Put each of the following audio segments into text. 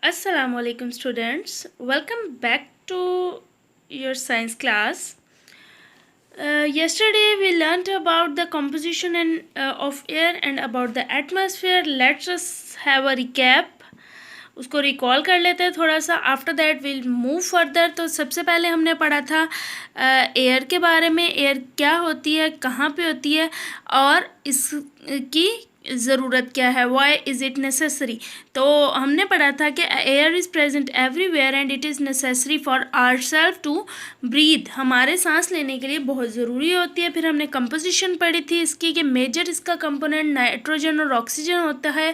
Assalamualaikum students, welcome back to your science class. Yesterday we learnt about the composition of air and about the atmosphere. Let us have a recap. उसको recall कर लेते हैं थोड़ा सा. After that will move further. तो सबसे पहले हमने पढ़ा था एयर के बारे में. एयर क्या होती है, कहाँ पे होती है और इसकी ज़रूरत क्या है, वाई इज़ इट नेसेसरी. तो हमने पढ़ा था कि air is present everywhere and it is necessary for our self to breathe. हमारे सांस लेने के लिए बहुत ज़रूरी होती है. फिर हमने कंपोजिशन पढ़ी थी इसकी कि मेजर इसका कंपोनेंट नाइट्रोजन और ऑक्सीजन होता है.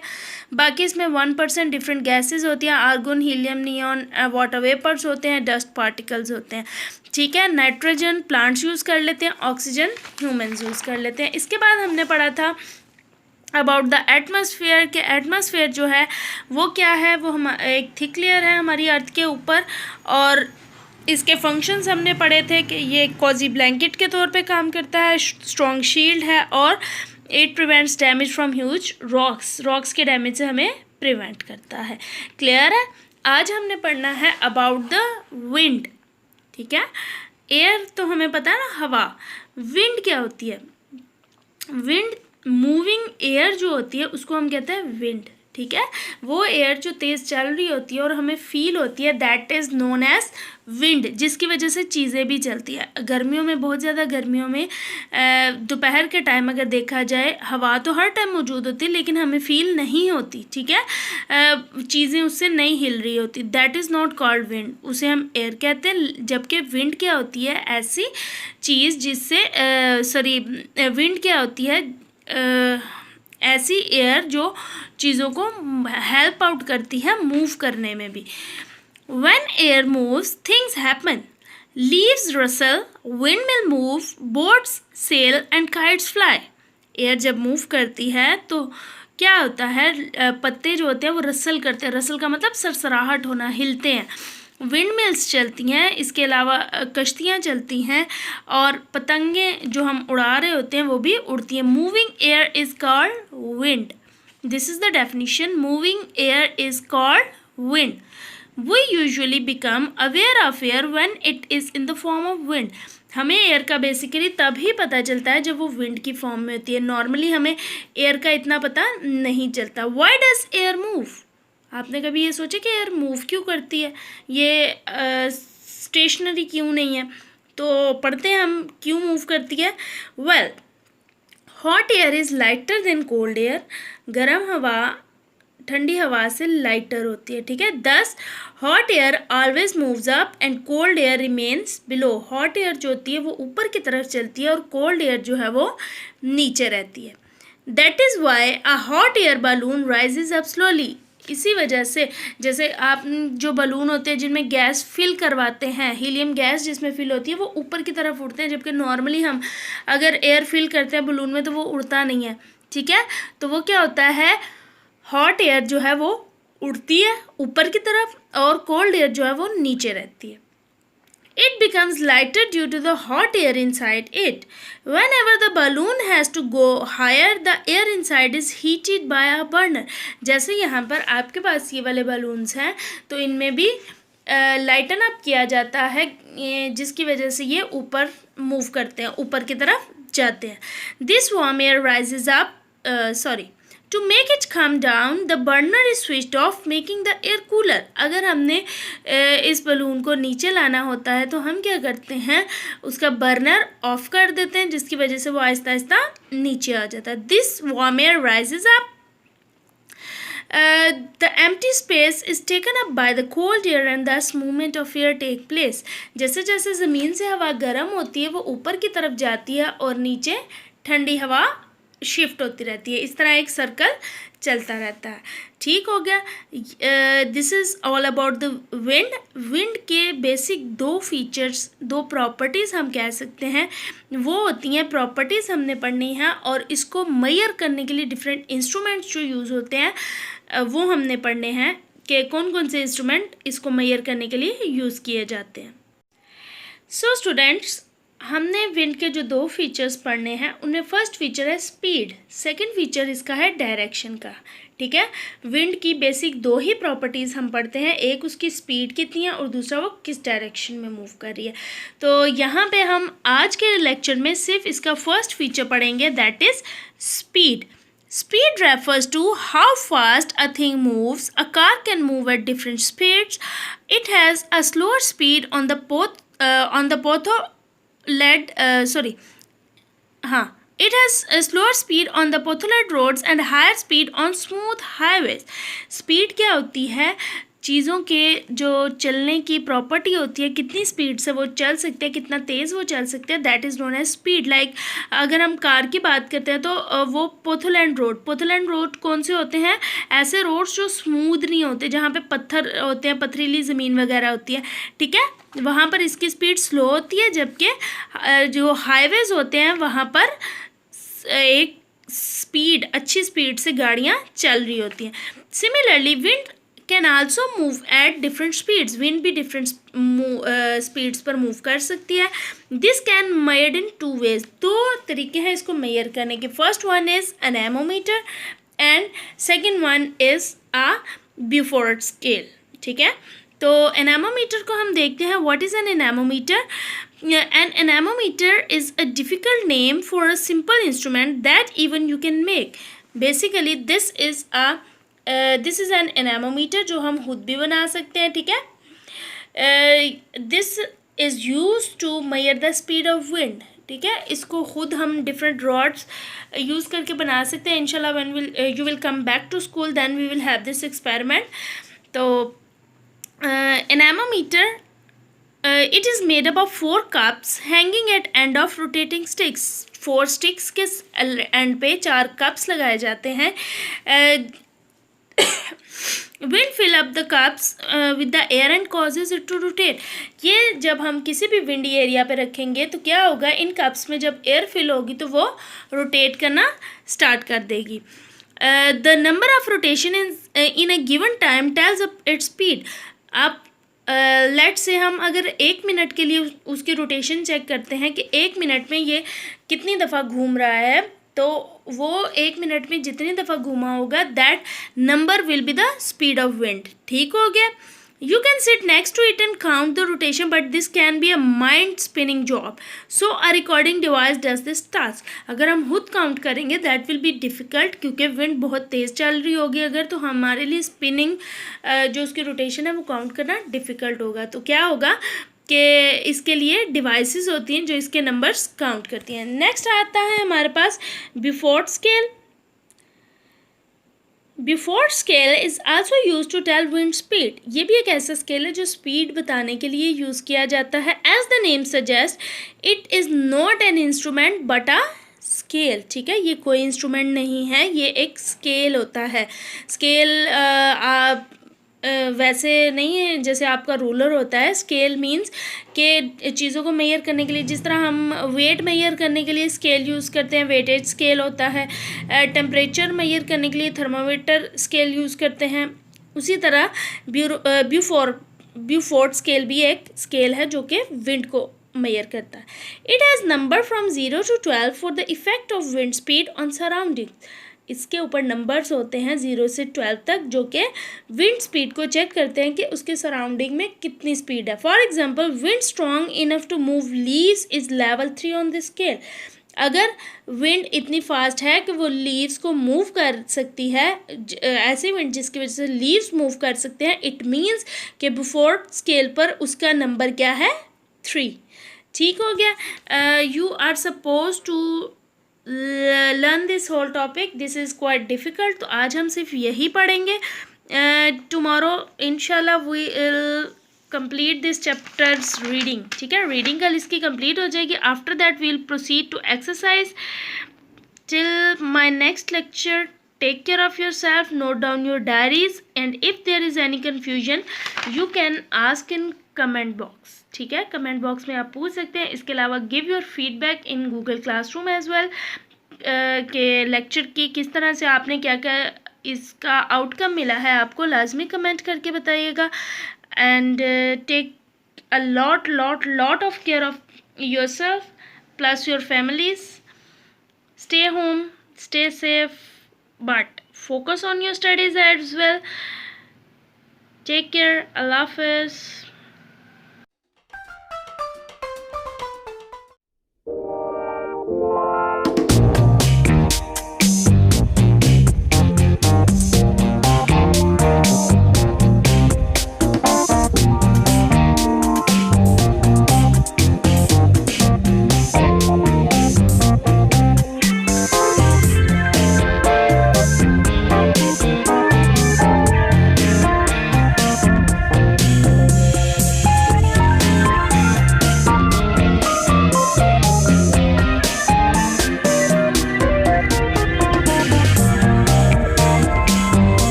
बाकी इसमें 1% डिफरेंट गैसेज होती हैं. Argon, helium, neon, water vapours होते हैं, डस्ट पार्टिकल्स होते हैं. ठीक है. नाइट्रोजन प्लांट्स यूज़ कर लेते हैं, ऑक्सीजन ह्यूमंस यूज़ कर लेते हैं. इसके बाद हमने पढ़ा था अबाउट द एटमॉस्फेयर के एटमॉस्फेयर जो है वो क्या है, वो हम एक थिक लेयर है हमारी अर्थ के ऊपर. और इसके फंक्शंस हमने पढ़े थे कि ये कॉजी ब्लैंकेट के तौर पे काम करता है, स्ट्रॉन्ग शील्ड है और it prevents damage from huge rocks के डैमेज से हमें प्रिवेंट करता है. क्लियर है. आज हमने पढ़ना है अबाउट द विंड. ठीक है. एयर तो हमें पता है ना, हवा. विंड क्या होती है? विंड मूविंग एयर जो होती है उसको हम कहते हैं विंड. ठीक है. वो एयर जो तेज़ चल रही होती है और हमें फील होती है, that is known as wind, जिसकी वजह से चीज़ें भी चलती है. गर्मियों में, बहुत ज़्यादा गर्मियों में दोपहर के टाइम अगर देखा जाए, हवा तो हर टाइम मौजूद होती है लेकिन हमें फील नहीं होती. ठीक है. चीज़ें उससे नहीं हिल रही होती, that is not called wind, उसे हम एयर कहते हैं. जबकि विंड क्या होती है? ऐसी चीज़ जिससे विंड क्या होती है? ऐसी एयर जो चीज़ों को हेल्प आउट करती है मूव करने में भी. When air moves things happen. Leaves rustle, windmill move, boats sail and kites fly. Air जब मूव करती है तो क्या होता है? पत्ते जो होते हैं वो रसल करते हैं. रसल का मतलब सरसराहट होना, हिलते हैं. विंड मिल्स चलती हैं. इसके अलावा कश्तियाँ चलती हैं और पतंगे जो हम उड़ा रहे होते हैं वो भी उड़ती हैं. Moving air is called wind. This is the definition. Moving air is called wind. We usually become aware of air when it is in the form of wind. हमें एयर का बेसिकली तभी पता चलता है जब वो विंड की form में होती है. नॉर्मली हमें एयर का इतना पता नहीं चलता. Why does air move? आपने कभी ये सोचा कि एयर मूव क्यों करती है? ये स्टेशनरी क्यों नहीं है? तो पढ़ते हैं हम क्यों मूव करती है. Well, hot air is lighter than cold air. गर्म हवा ठंडी हवा से लाइटर होती है. ठीक है. दस hot air always moves up and cold air remains below. Hot air जो होती है वो ऊपर की तरफ चलती है और कोल्ड एयर जो है वो नीचे रहती है. That is why a hot air balloon rises up slowly. इसी वजह से, जैसे आप जो बलून होते हैं जिनमें गैस फिल करवाते हैं, हीलियम गैस जिसमें फिल होती है, वो ऊपर की तरफ उड़ते हैं. जबकि नॉर्मली हम अगर एयर फिल करते हैं बलून में तो वो उड़ता नहीं है. ठीक है. तो वो क्या होता है? हॉट एयर जो है वो उड़ती है ऊपर की तरफ और कोल्ड एयर जो है वो नीचे रहती है. It becomes lighter due to the hot air inside it. Whenever the balloon has to go higher, the air inside is heated by a burner. जैसे यहाँ पर आपके पास ये वाले बलून्स हैं तो इनमें भी लाइटन अप किया जाता है, जिसकी वजह से ये ऊपर मूव करते हैं, ऊपर की तरफ जाते हैं. This warm air rises up, To make it come down, the burner is switched off, making the air cooler. अगर हमने इस बलून को नीचे लाना होता है तो हम क्या करते हैं? उसका बर्नर ऑफ कर देते हैं, जिसकी वजह से वो आहिस्ता आहिस्ता नीचे आ जाता है. This warm air rises up. The empty space is taken up by the cold air and thus movement of air take place. जैसे जैसे ज़मीन से हवा गर्म होती है वो ऊपर की तरफ जाती है और नीचे ठंडी हवा शिफ्ट होती रहती है. इस तरह एक सर्कल चलता रहता है. ठीक हो गया. This is all about the wind. Wind के बेसिक दो फीचर्स, दो प्रॉपर्टीज़ हम कह सकते हैं, वो होती हैं प्रॉपर्टीज़ हमने पढ़नी है. और इसको मेजर करने के लिए डिफरेंट इंस्ट्रूमेंट्स जो यूज़ होते हैं वो हमने पढ़ने हैं कि कौन कौन से इंस्ट्रूमेंट इसको मेजर करने के लिए यूज़ किए जाते हैं. सो स्टूडेंट्स, हमने विंड के जो दो फीचर्स पढ़ने हैं उनमें फर्स्ट फीचर है स्पीड, सेकंड फीचर इसका है डायरेक्शन का। ठीक है, विंड की बेसिक दो ही प्रॉपर्टीज़ हम पढ़ते हैं, एक उसकी स्पीड कितनी है और दूसरा वो किस डायरेक्शन में मूव कर रही है। तो यहाँ पे हम आज के लेक्चर में सिर्फ इसका फर्स्ट फीचर पढ़ेंगे, that is speed. Speed refers to how fast a thing moves. A car can move at different speeds. It has a slower speed on the It has a slower speed on the potholed roads and higher speed on smooth highways. Speed क्या होती है? चीज़ों के जो चलने की property होती है, कितनी स्पीड से वो चल सकते हैं, कितना तेज़ वो चल सकते हैं, that is known as speed. Like अगर हम कार की बात करते हैं तो वो पोथोलैंड रोड कौन से होते हैं? ऐसे रोड्स जो स्मूथ नहीं होते, जहाँ पे पत्थर होते हैं, पथरीली ज़मीन वगैरह होती है। ठीक है, वहाँ पर इसकी स्पीड स्लो होती है, जबकि जो हाईवेज़ होते हैं वहाँ पर एक अच्छी स्पीड से गाड़ियाँ चल रही होती हैं। Similarly wind can also move at different speeds. Wind भी डिफरेंट स्पीड्स पर मूव कर सकती है। This can measured in two ways. दो तरीके हैं इसको मेजर करने के। First one is anemometer and second one is a Beaufort scale. ठीक है, तो एनेमोमीटर को हम देखते हैं। What is an anemometer? An anemometer is a difficult name for a simple instrument that even you can make. Basically, this is an anemometer जो हम खुद भी बना सकते हैं। ठीक है, this is used to measure the speed of wind. ठीक है, इसको खुद हम डिफरेंट रॉड्स यूज़ करके बना सकते हैं। इंशाल्लाह when you will come back to school, then we will have this experiment. तो anemometer it is made up of 4 cups hanging at end of rotating sticks. 4 sticks के एंड पे 4 cups लगाए जाते हैं। Wind fill up the cups with the air and causes it to rotate. ये जब हम किसी भी विंडी एरिया पे रखेंगे तो क्या होगा, इन कप्स में जब एयर फिल होगी तो वो रोटेट करना स्टार्ट कर देगी। The number of rotation in a given time tells its speed. आप लेट से हम अगर 1 मिनट के लिए उसकी रोटेशन चेक करते हैं कि 1 मिनट में ये कितनी दफ़ा घूम रहा है, तो वो 1 मिनट में जितनी दफ़ा घूमा होगा that number will be the speed of wind. ठीक हो गया। You can sit next to it and count the rotation, but this can be a mind-spinning job. So a recording device does this task. अगर हम खुद count करेंगे that will be difficult, क्योंकि wind बहुत तेज़ चल रही होगी अगर, तो हमारे लिए स्पिनिंग जो उसकी रोटेशन है वो काउंट करना डिफ़िकल्ट होगा। तो क्या होगा कि इसके लिए डिवाइसेस होती हैं जो इसके नंबर्स काउंट करती हैं। नेक्स्ट आता है हमारे पास Beaufort scale. Beaufort scale is also use to tell wind speed. ये भी एक ऐसा स्केल है जो स्पीड बताने के लिए यूज़ किया जाता है। As the name suggest, it is not an instrument but a scale. ठीक है, ये कोई इंस्ट्रूमेंट नहीं है, ये एक स्केल होता है। स्केल वैसे नहीं है जैसे आपका रूलर होता है। स्केल मींस कि चीज़ों को मेजर करने के लिए, जिस तरह हम वेट मेजर करने के लिए स्केल यूज़ करते हैं, वेटेज स्केल होता है। टेम्परेचर मेजर करने के लिए थर्मामीटर स्केल यूज़ करते हैं। उसी तरह ब्यूफोर्ड स्केल भी एक स्केल है जो कि विंड को मेजर करता है। It has number from 0 to 12 for the effect of wind speed on surrounding. इसके ऊपर नंबर्स होते हैं 0 से 12 तक, जो कि विंड स्पीड को चेक करते हैं कि उसके सराउंडिंग में कितनी स्पीड है। For example, wind strong enough to move leaves is level 3 on the scale. अगर विंड इतनी फास्ट है कि वो लीव्स को मूव कर सकती है, ऐसी विंड जिसकी वजह से लीव्स मूव कर सकते हैं, इट मीन्स कि ब्यूफोर्ड स्केल पर उसका नंबर क्या है? 3। ठीक हो गया। You are suppose to learn this whole topic. This is quite difficult, तो आज हम सिर्फ यही पढ़ेंगे। टुमारो इंशाल्लाह we will complete this chapters reading. ठीक है, रीडिंग कल इसकी कंप्लीट हो जाएगी। After that we will proceed to exercise. Till my next lecture, take care of yourself, note down your diaries, and if there is any confusion you can ask in comment box. ठीक है, comment box में आप पूछ सकते हैं। इसके अलावा give your feedback in Google classroom as well, के लेक्चर की किस तरह से आपने क्या क्या इसका आउटकम मिला है आपको लाजमी कमेंट करके बताइएगा। And take a lot of care of yourself. plus your families. Stay home, stay safe, but focus on your studies as well. Take care. Allah Hafiz.